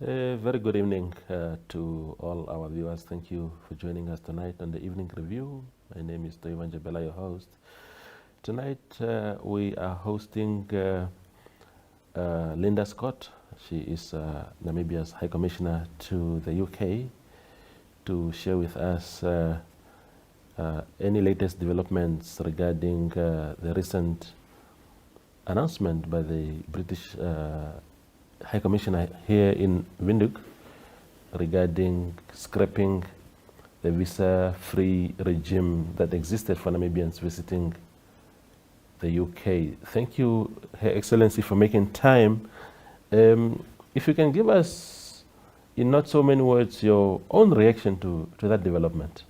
Very good evening to all our viewers. Thank you for joining us tonight on the Evening Review. My name is Toivan Jabela, your host. Tonight we are hosting Linda Scott. She is Namibia's High Commissioner to the UK to share with us any latest developments regarding the recent announcement by the British High Commissioner here in Windhoek regarding scrapping the visa-free regime that existed for Namibians visiting the UK. Thank you, Her Excellency, for making time. If you can give us, in not so many words, your own reaction to that development.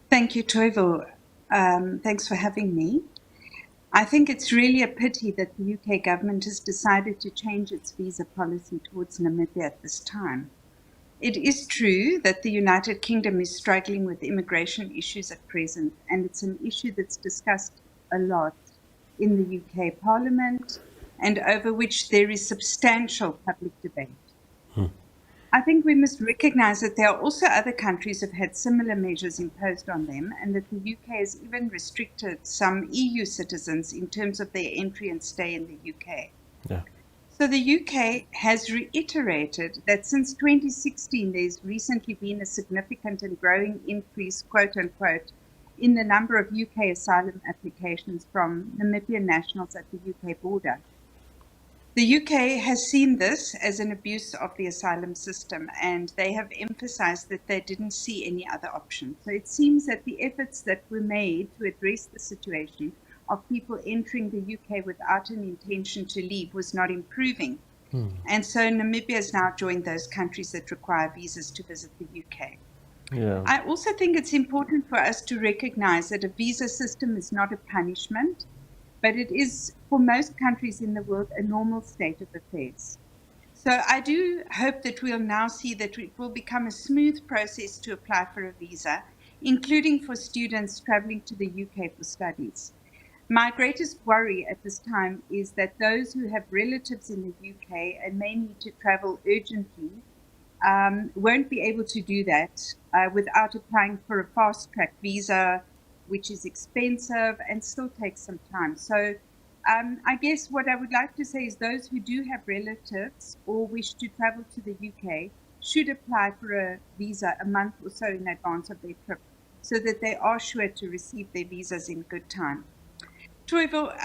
Thank you, Toivo. Thanks for having me. I think it's really a pity that the UK government has decided to change its visa policy towards Namibia at this time. It is true that the United Kingdom is struggling with immigration issues at present, and it's an issue that's discussed a lot in the UK Parliament and over which there is substantial public debate. I think we must recognize that there are also other countries who have had similar measures imposed on them, and that the UK has even restricted some EU citizens in terms of their entry and stay in the UK. Yeah. So the UK has reiterated that since 2016, there's recently been a significant and growing increase, quote unquote, in the number of UK asylum applications from Namibian nationals at the UK border. The UK has seen this as an abuse of the asylum system, and they have emphasized that they didn't see any other option. So it seems that the efforts that were made to address the situation of people entering the UK without an intention to leave was not improving. And so Namibia has now joined those countries that require visas to visit the UK. Yeah. I also think it's important for us to recognize that a visa system is not a punishment, but it is, for most countries in the world, a normal state of affairs. So I do hope that we'll now see that it will become a smooth process to apply for a visa, including for students traveling to the UK for studies. My greatest worry at this time is that those who have relatives in the UK and may need to travel urgently won't be able to do that without applying for a fast-track visa, which is expensive and still takes some time. So I guess what I would like to say is those who do have relatives or wish to travel to the UK should apply for a visa a month or so in advance of their trip, so that they are sure to receive their visas in good time. Toivo,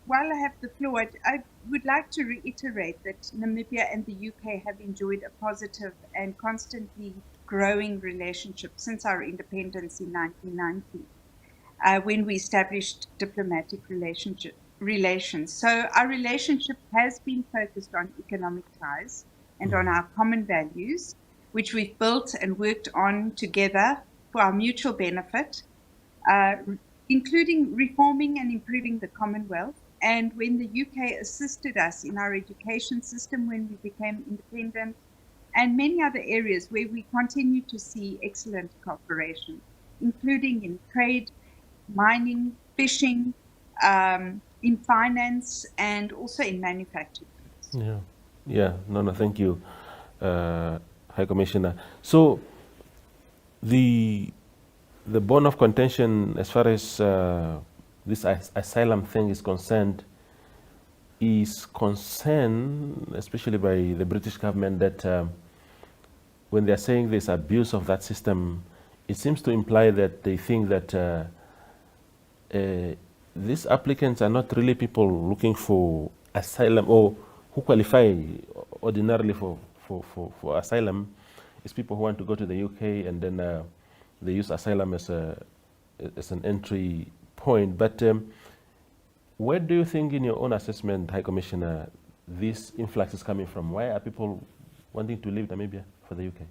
while I have the floor, I would like to reiterate that Namibia and the UK have enjoyed a positive and constantly growing relationship since our independence in 1990. When we established diplomatic relations. So our relationship has been focused on economic ties and on our common values, which we've built and worked on together for our mutual benefit, including reforming and improving the Commonwealth. And when the UK assisted us in our education system when we became independent, and many other areas where we continue to see excellent cooperation, including in trade, mining, fishing, in finance, and also in manufacturing. Yeah. No, thank you, High Commissioner. So the bone of contention as far as this asylum thing is concerned is concern, especially by the British government, that when they're saying there's abuse of that system, it seems to imply that they think that these applicants are not really people looking for asylum or who qualify ordinarily for asylum. It's people who want to go to the UK and then they use asylum as an entry point. But where do you think, in your own assessment, High Commissioner, this influx is coming from? Why are people wanting to leave Namibia for the UK?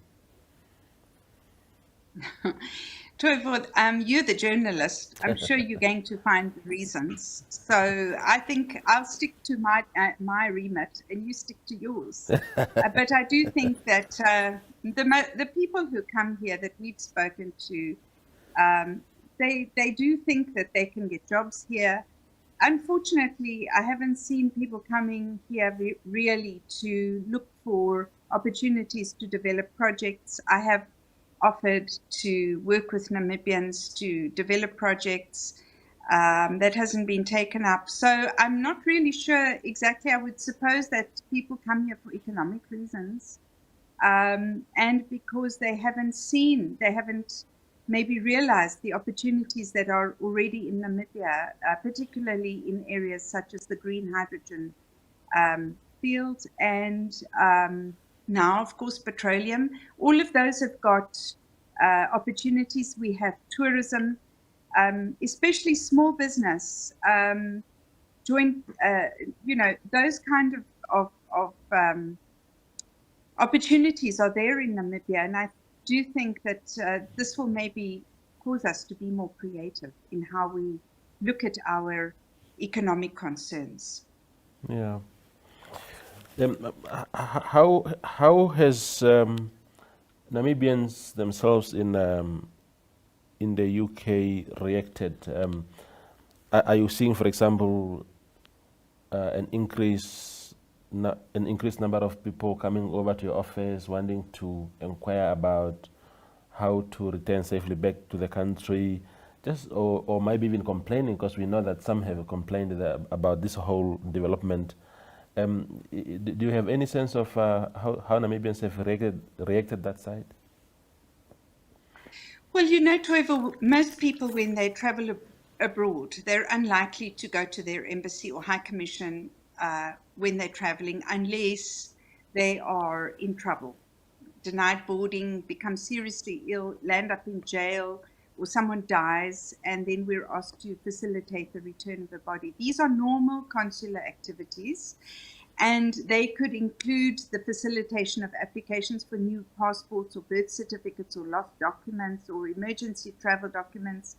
Toivo, you're the journalist. I'm sure you're going to find the reasons. So I think I'll stick to my remit and you stick to yours. But I do think that the people who come here that we've spoken to, they do think that they can get jobs here. unfortunately, I haven't seen people coming here really to look for opportunities to develop projects. I have offered to work with Namibians to develop projects. That hasn't been taken up. So I'm not really sure exactly. I would suppose that people come here for economic reasons, and because they haven't maybe realized the opportunities that are already in Namibia, particularly in areas such as the green hydrogen field and now, of course, petroleum. All of those have got opportunities. We have tourism, especially small business, joint, those kind of opportunities are there in Namibia, and I do think that this will maybe cause us to be more creative in how we look at our economic concerns. Yeah. How has Namibians themselves in the UK reacted? Are you seeing, for example, an increased number of people coming over to your office wanting to inquire about how to return safely back to the country, or maybe even complaining, because we know that some have complained about this whole development. Do you have any sense of how Namibians have reacted that side? Well, Toivo, most people, when they travel abroad, they're unlikely to go to their embassy or high commission when they're traveling unless they are in trouble, denied boarding, become seriously ill, land up in jail, or someone dies, and then we're asked to facilitate the return of the body. These are normal consular activities, and they could include the facilitation of applications for new passports or birth certificates or lost documents or emergency travel documents.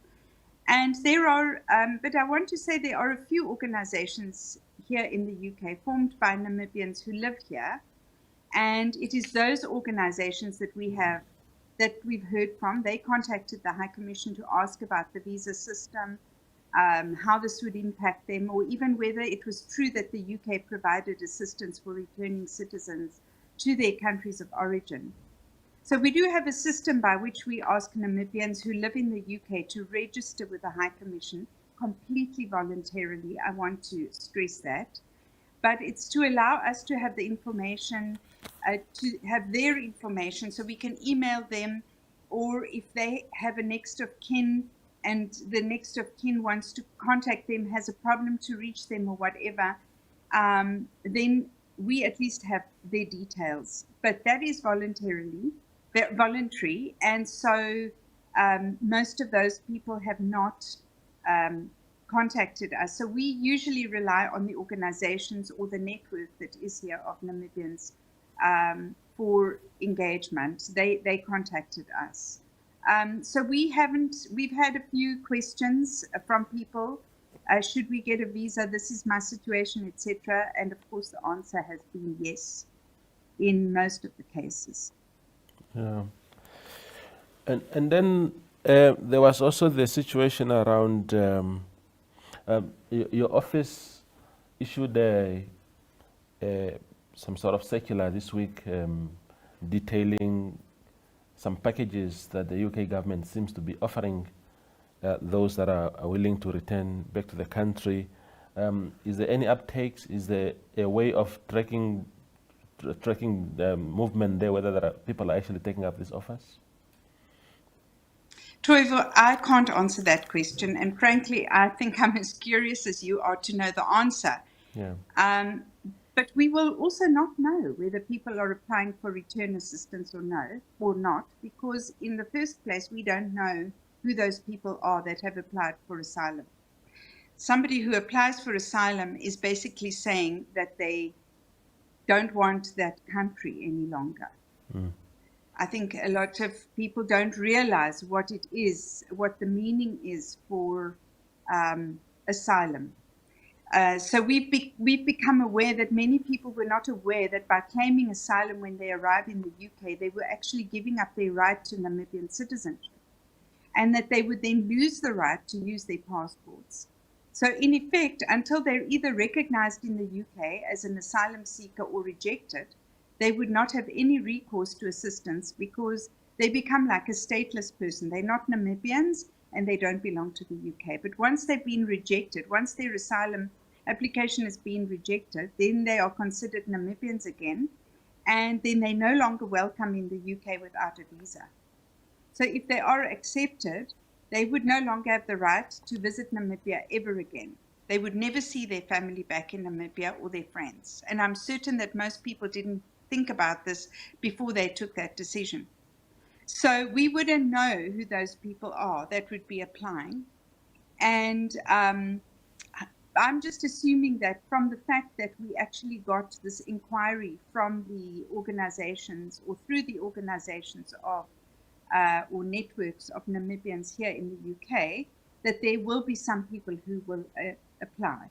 And there are, but I want to say there are a few organizations here in the UK formed by Namibians who live here. And it is those organizations that we've heard from. They contacted the High Commission to ask about the visa system, how this would impact them, or even whether it was true that the UK provided assistance for returning citizens to their countries of origin. So we do have a system by which we ask Namibians who live in the UK to register with the High Commission completely voluntarily. I want to stress that. But it's to allow us to have the information, to have their information, so we can email them, or if they have a next of kin and the next of kin wants to contact them, has a problem to reach them or whatever, then we at least have their details. But that is voluntary, and so most of those people have not contacted us. So we usually rely on the organizations or the network that is here of Namibians for engagement. They contacted us. So we've had a few questions from people. Should we get a visa? This is my situation, etc. And of course, the answer has been yes in most of the cases. Yeah. And then there was also the situation around your office issued some sort of circular this week detailing some packages that the UK government seems to be offering those that are willing to return back to the country. Is there any uptakes? Is there a way of tracking the movement there, whether people are actually taking up these offers? Toivo, I can't answer that question, and frankly, I think I'm as curious as you are to know the answer. Yeah. But we will also not know whether people are applying for return assistance or not, because in the first place, we don't know who those people are that have applied for asylum. Somebody who applies for asylum is basically saying that they don't want that country any longer. Mm. I think a lot of people don't realize what it is, what the meaning is for asylum. So we've become aware that many people were not aware that by claiming asylum when they arrive in the UK, they were actually giving up their right to Namibian citizenship, and that they would then lose the right to use their passports. So in effect, until they're either recognized in the UK as an asylum seeker or rejected, they would not have any recourse to assistance because they become like a stateless person. They're not Namibians and they don't belong to the UK. But once they've been rejected, once their asylum application has been rejected, then they are considered Namibians again, and then they're no longer welcome in the UK without a visa. So if they are accepted, they would no longer have the right to visit Namibia ever again. They would never see their family back in Namibia or their friends. And I'm certain that most people didn't think about this before they took that decision. So we wouldn't know who those people are that would be applying. And I'm just assuming that from the fact that we actually got this inquiry from the organizations or through the organizations of or networks of Namibians here in the UK, that there will be some people who will apply.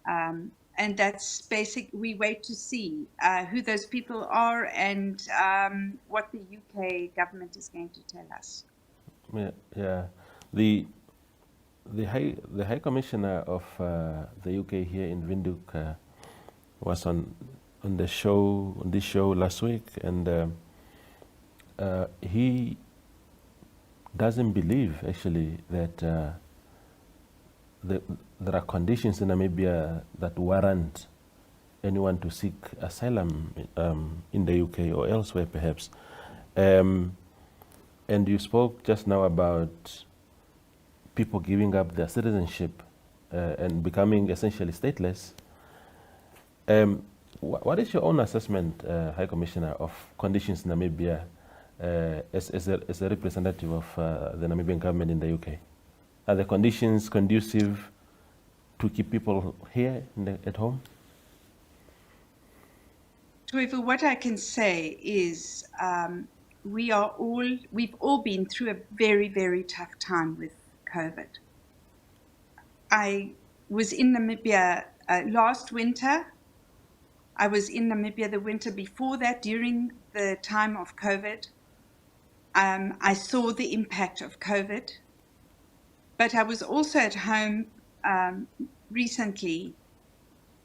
And that's basic. We wait to see who those people are and what the UK government is going to tell us. Yeah. The High Commissioner of the UK here in Windhoek was on this show last week, and he doesn't believe actually that there are conditions in Namibia that warrant anyone to seek asylum in the UK or elsewhere perhaps. And you spoke just now about people giving up their citizenship and becoming essentially stateless. What is your own assessment, High Commissioner, of conditions in Namibia as a representative of the Namibian government in the UK? Are the conditions conducive to keep people here at home? Toivo, what I can say is we've all been through a very, very tough time with COVID. I was in Namibia last winter. I was in Namibia the winter before that, during the time of COVID. I saw the impact of COVID, but I was also at home recently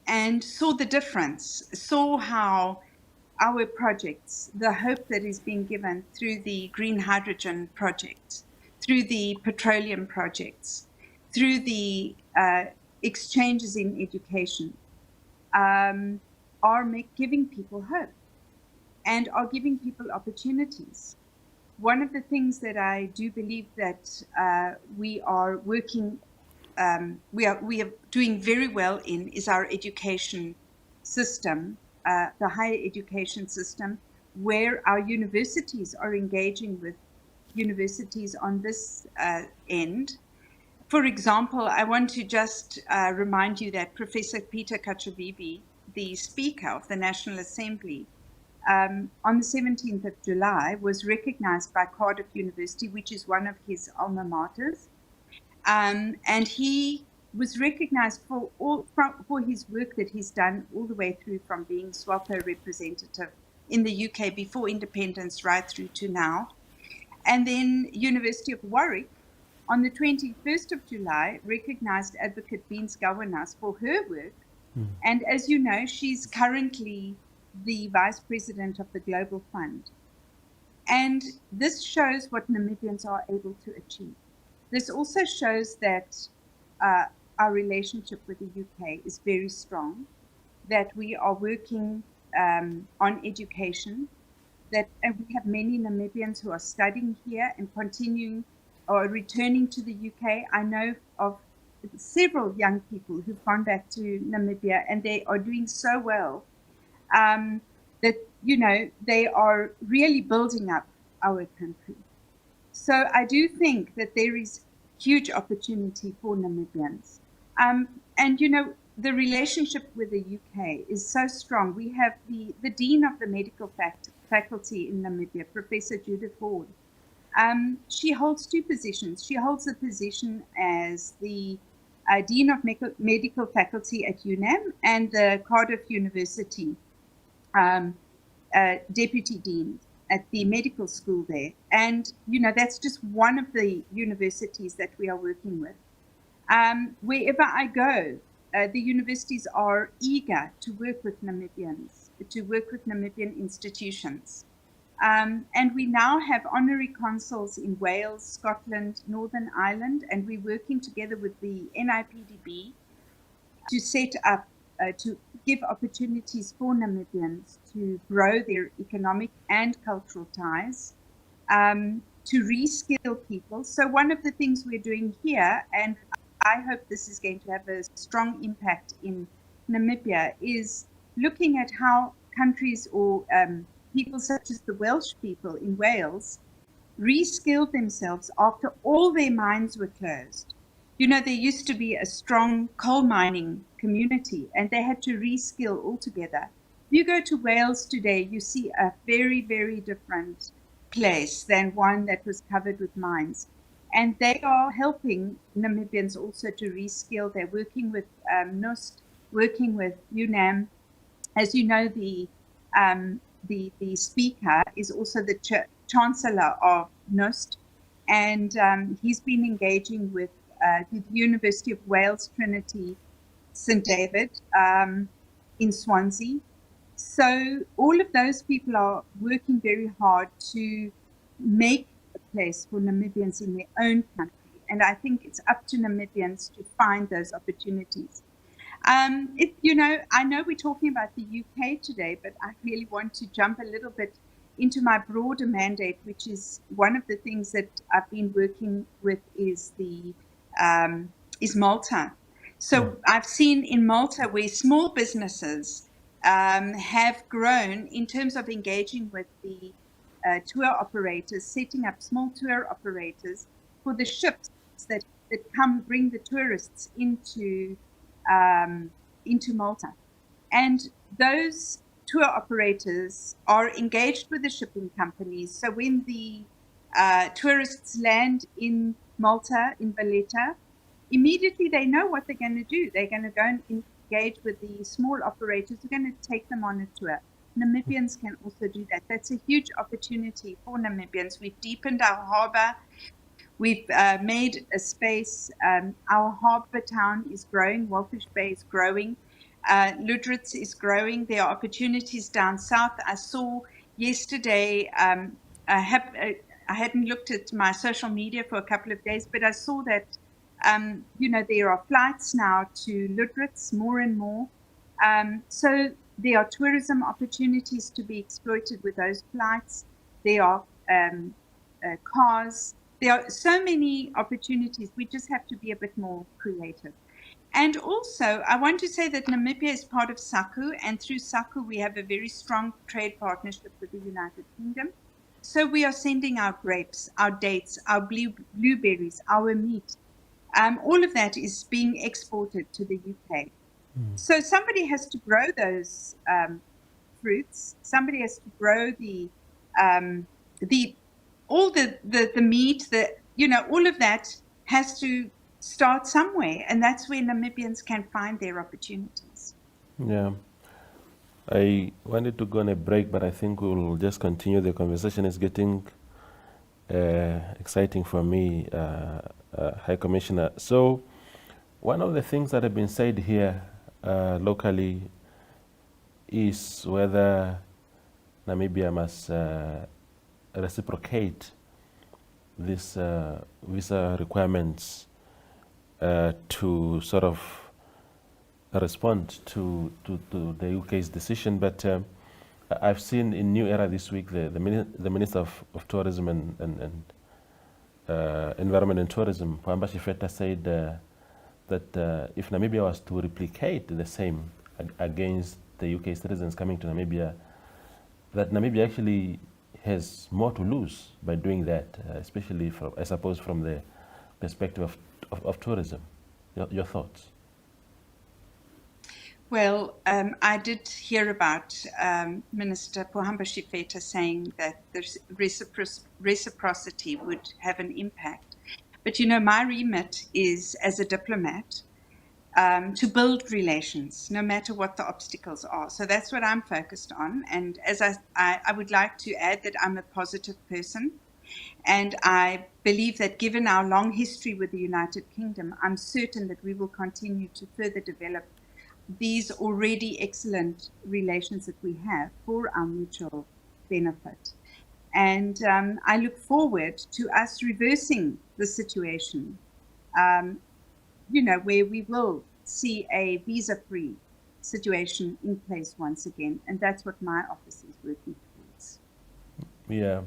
and saw the difference, saw how our projects, the hope that is being given through the green hydrogen projects, through the petroleum projects, through the exchanges in education, are giving people hope and are giving people opportunities. One of the things that I do believe that we are working, we are doing very well in is our education system, the higher education system, where our universities are engaging with universities on this end. For example, I want to just remind you that Professor Peter Kachavivi, the Speaker of the National Assembly, on the 17th of July was recognized by Cardiff University, which is one of his alma maters. And he was recognized for his work that he's done all the way through from being SWAPO representative in the UK before independence right through to now. And then University of Warwick on the 21st of July recognized Advocate Beans Gowanas for her work. And as you know, she's currently the Vice President of the Global Fund. And this shows what Namibians are able to achieve. This also shows that our relationship with the UK is very strong, that we are working on education, that we have many Namibians who are studying here and continuing or returning to the UK. I know of several young people who've gone back to Namibia and they are doing so well that, you know, they are really building up our country. So I do think that there is huge opportunity for Namibians. And, you know, the relationship with the UK is so strong. We have the Dean of the Medical Faculty in Namibia, Professor Judith Ward. She holds two positions. She holds the position as the Dean of Medical Faculty at UNAM and the Cardiff University Deputy Dean at the medical school there. And, you know, that's just one of the universities that we are working with. Wherever I go, the universities are eager to work with Namibians, to work with Namibian institutions. And we now have honorary consuls in Wales, Scotland, Northern Ireland, and we're working together with the NIPDB to set up, to give opportunities for Namibians to grow their economic and cultural ties, to reskill people. So one of the things we're doing here, and I hope this is going to have a strong impact in Namibia, is looking at how countries or people such as the Welsh people in Wales reskilled themselves after all their mines were closed. You know, there used to be a strong coal mining community and they had to reskill altogether. If you go to Wales today, you see a very, very different place than one that was covered with mines. And they are helping Namibians also to reskill. They're working with NUST, working with UNAM. As you know, the speaker is also the chancellor of NUST, and he's been engaging with the University of Wales Trinity St David in Swansea. So all of those people are working very hard to make a place for Namibians in their own country. And I think it's up to Namibians to find those opportunities. I know we're talking about the UK today, but I really want to jump a little bit into my broader mandate, which is one of the things that I've been working with is Malta. So I've seen in Malta where small businesses have grown in terms of engaging with the tour operators, setting up small tour operators for the ships that come bring the tourists into Malta. And those tour operators are engaged with the shipping companies. So when the tourists land in Malta, in Valletta, immediately they know what they're going to do. They're going to go and engage with the small operators who are going to take them on a tour. Namibians can also do that. That's a huge opportunity for Namibians. We've deepened our harbour. We've made a space. Our harbour town is growing. Walfish Bay is growing. Ludritz is growing. There are opportunities down south. I saw yesterday, I hadn't looked at my social media for a couple of days, but I saw that, there are flights now to Ludritz more and more. So there are tourism opportunities to be exploited with those flights. There are cars. There are so many opportunities. We just have to be a bit more creative. And also, I want to say that Namibia is part of SACU, and through SACU, we have a very strong trade partnership with the United Kingdom. So we are sending our grapes, our dates, our blueberries, our meat. All of that is being exported to the UK. So somebody has to grow those fruits. Somebody has to grow the meat. All of that has to start somewhere, and that's where Namibians can find their opportunities. Yeah. I wanted to go on a break, but I think we'll just continue. The conversation is getting exciting for me, High Commissioner. So one of the things that have been said here locally is whether Namibia must reciprocate these visa requirements to sort of respond to the UK's decision. But I've seen in New Era this week the Minister of Tourism and Environment and Tourism, Pamba Shifeta, said that if Namibia was to replicate the same against the UK citizens coming to Namibia, that Namibia actually has more to lose by doing that, especially I suppose from the perspective of tourism. Your thoughts? Well, I did hear about Minister Pohamba Shifeta saying that there's reciprocity would have an impact. But my remit is, as a diplomat, to build relations, no matter what the obstacles are. So that's what I'm focused on. And as I would like to add that I'm a positive person. And I believe that given our long history with the United Kingdom, I'm certain that we will continue to further develop these already excellent relations that we have for our mutual benefit. And I look forward to us reversing the situation, where we will see a visa-free situation in place once again. And that's what my office is working towards. Yeah.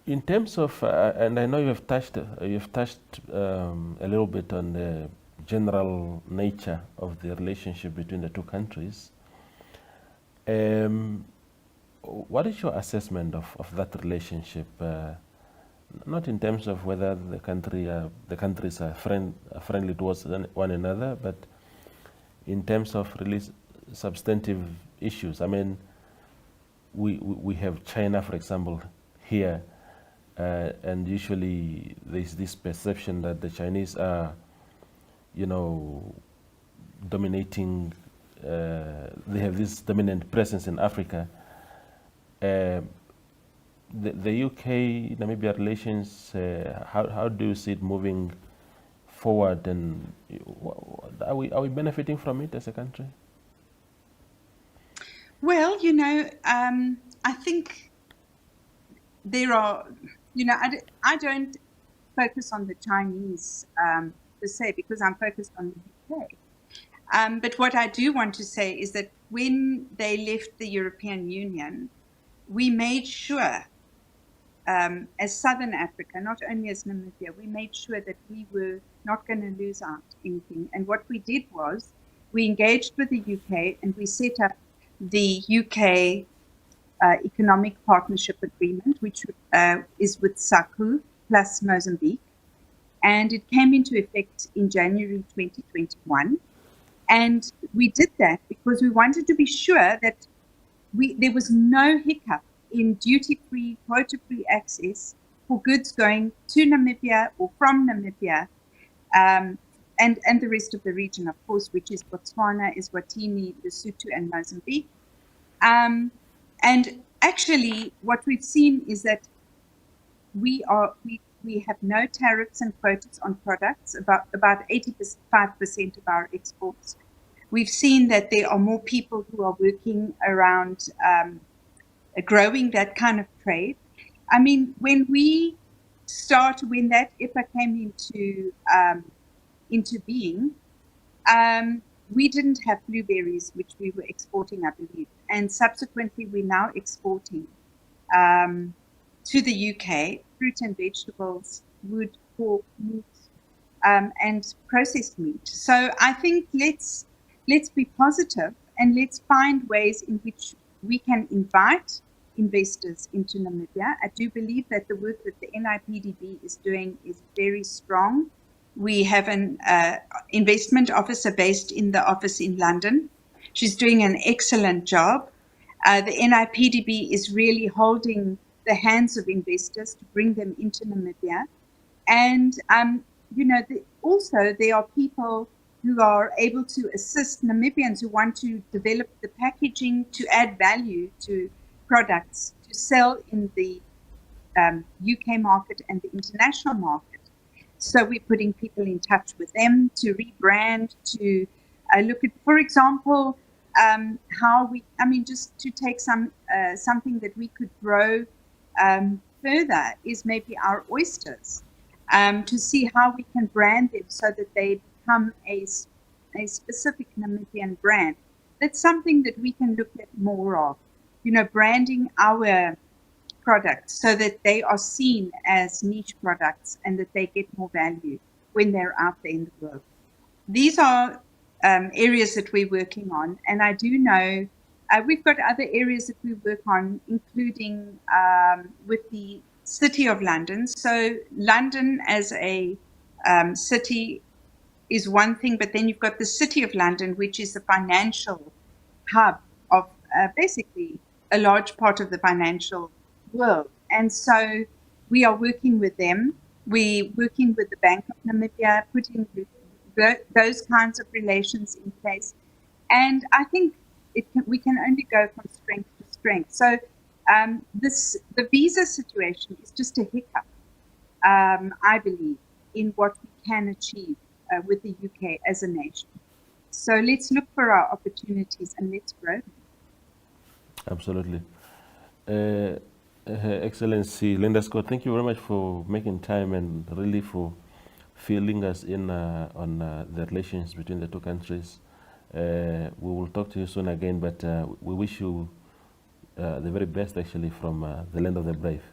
In terms of, and I know you've touched a little bit on the general nature of the relationship between the two countries. What is your assessment of that relationship? Not in terms of whether the countries are friendly towards one another, but in terms of really substantive issues. I mean, we have China, for example, here, and usually there's this perception that the Chinese are, dominating. They have this dominant presence in Africa. The UK Namibia relations, how do you see it moving forward, and are we benefiting from it as a country? Well, I think there are, I don't focus on the Chinese per se, because I'm focused on the UK. But what I do want to say is that when they left the European Union, we made sure, as Southern Africa, not only as Namibia, we made sure that we were not going to lose out anything. And what we did was we engaged with the UK and we set up the UK Economic Partnership Agreement, which is with SACU plus Mozambique. And it came into effect in January 2021. And we did that because we wanted to be sure that there was no hiccup in duty-free, quota-free access for goods going to Namibia or from Namibia, and the rest of the region, of course, which is Botswana, Eswatini, Lesotho, and Mozambique. And actually, what we've seen is that we have no tariffs and quotas on products, about 85% of our exports. We've seen that there are more people who are working around growing that kind of trade. I mean, when that EPA came into being, we didn't have blueberries, which we were exporting, I believe. And subsequently, we're now exporting to the UK fruit and vegetables, wood, pork, meat, and processed meat. So I think let's be positive and let's find ways in which we can invite investors into Namibia. I do believe that the work that the NIPDB is doing is very strong. We have an investment officer based in the office in London. She's doing an excellent job. The NIPDB is really holding the hands of investors to bring them into Namibia. And, also there are people who are able to assist Namibians who want to develop the packaging to add value to products to sell in the UK market and the international market. So we're putting people in touch with them to rebrand, to look at, for example, just to take something that we could grow further is maybe our oysters, to see how we can brand them so that they become a specific Namibian brand. That's something that we can look at more of, branding our products so that they are seen as niche products and that they get more value when they're out there in the world. These are areas that we're working on, and I do know we've got other areas that we work on, including with the City of London. So London as a city is one thing, but then you've got the City of London, which is the financial hub of basically a large part of the financial world. And so we are working with them. We're working with the Bank of Namibia, putting those kinds of relations in place. And I think we can only go from strength to strength. So The visa situation is just a hiccup, I believe, in what we can achieve with the UK as a nation. So let's look for our opportunities and let's grow them. Absolutely. Her Excellency Linda Scott, thank you very much for making time and really for filling us in on the relations between the two countries. We will talk to you soon again, but we wish you the very best actually from the land of the brave.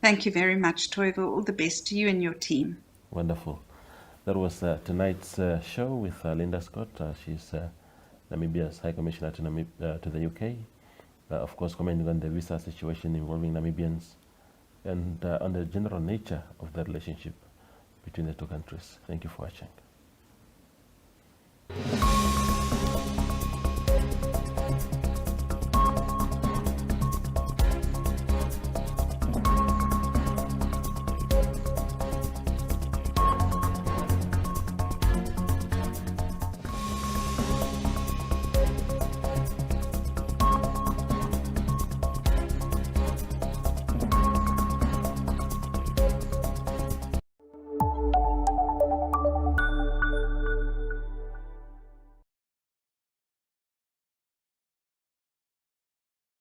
Thank you very much, Toivo. All the best to you and your team. Wonderful. That was tonight's show with Linda Scott. She's Namibia's High Commissioner to the UK. Of course, commenting on the visa situation involving Namibians and on the general nature of the relationship between the two countries. Thank you for watching.